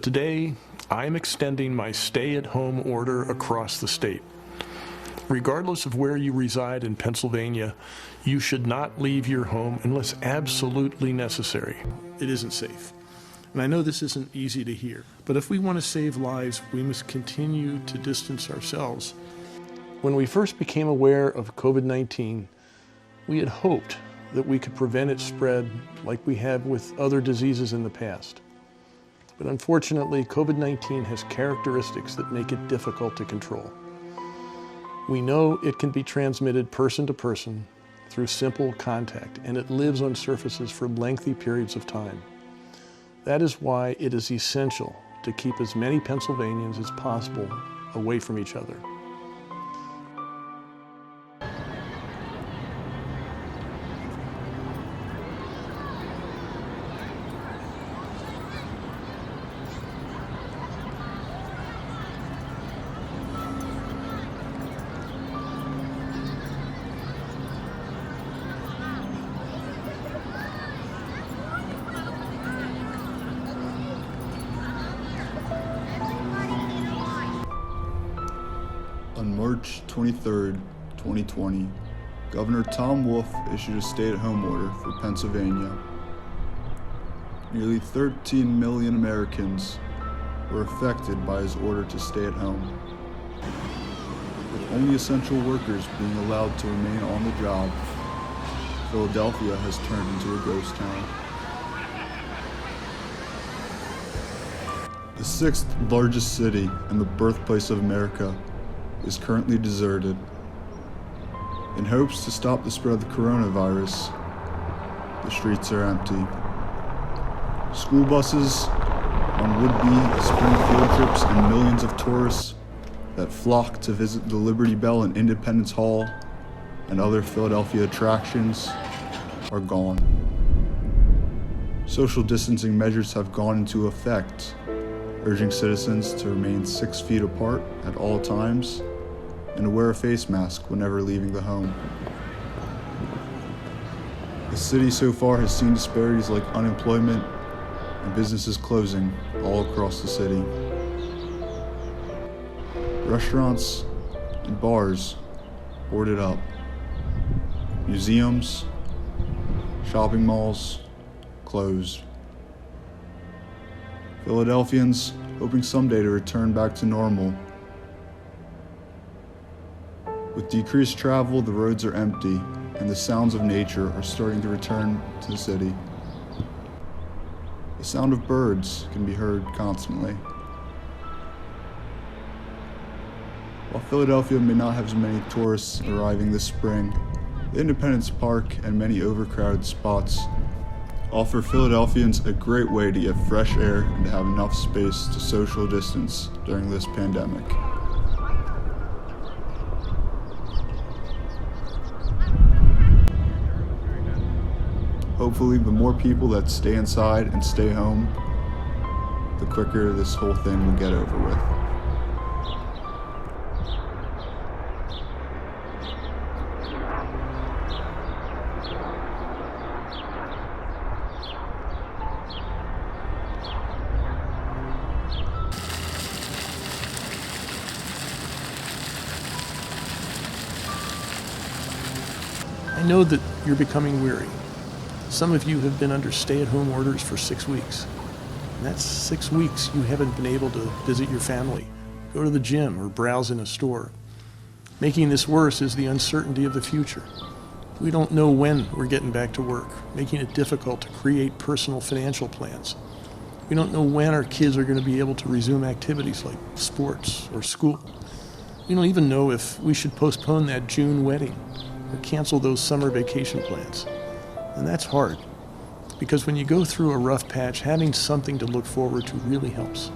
Today, I'm extending my stay-at-home order across the state. Regardless of where you reside in Pennsylvania, you should not leave your home unless absolutely necessary. It isn't safe. And I know this isn't easy to hear, but if we want to save lives, we must continue to distance ourselves. When we first became aware of COVID-19, we had hoped that we could prevent its spread like we have with other diseases in the past. But unfortunately, COVID-19 has characteristics that make it difficult to control. We know it can be transmitted person to person through simple contact, and it lives on surfaces for lengthy periods of time. That is why it is essential to keep as many Pennsylvanians as possible away from each other. On March 23, 2020, Governor Tom Wolf issued a stay-at-home order for Pennsylvania. Nearly 13 million Americans were affected by his order to stay at home, with only essential workers being allowed to remain on the job. Philadelphia has turned into a ghost town. The sixth largest city and the birthplace of America is currently deserted. In hopes to stop the spread of the coronavirus, the streets are empty. School buses on would-be spring field trips and millions of tourists that flock to visit the Liberty Bell and Independence Hall and other Philadelphia attractions are gone. Social distancing measures have gone into effect, urging citizens to remain 6 feet apart at all times and to wear a face mask whenever leaving the home. The city so far has seen disparities like unemployment and businesses closing all across the city. Restaurants and bars boarded up. Museums, shopping malls closed. Philadelphians hoping someday to return back to normal. With decreased travel, the roads are empty, and the sounds of nature are starting to return to the city. The sound of birds can be heard constantly. While Philadelphia may not have as many tourists arriving this spring, the Independence Park and many overcrowded spots offer Philadelphians a great way to get fresh air and to have enough space to social distance during this pandemic. Hopefully, the more people that stay inside and stay home, the quicker this whole thing will get over with. I know that you're becoming weary. Some of you have been under stay-at-home orders for 6 weeks. And that's 6 weeks you haven't been able to visit your family, go to the gym, or browse in a store. Making this worse is the uncertainty of the future. We don't know when we're getting back to work, making it difficult to create personal financial plans. We don't know when our kids are going to be able to resume activities like sports or school. We don't even know if we should postpone that June wedding or cancel those summer vacation plans. And that's hard, because when you go through a rough patch, having something to look forward to really helps.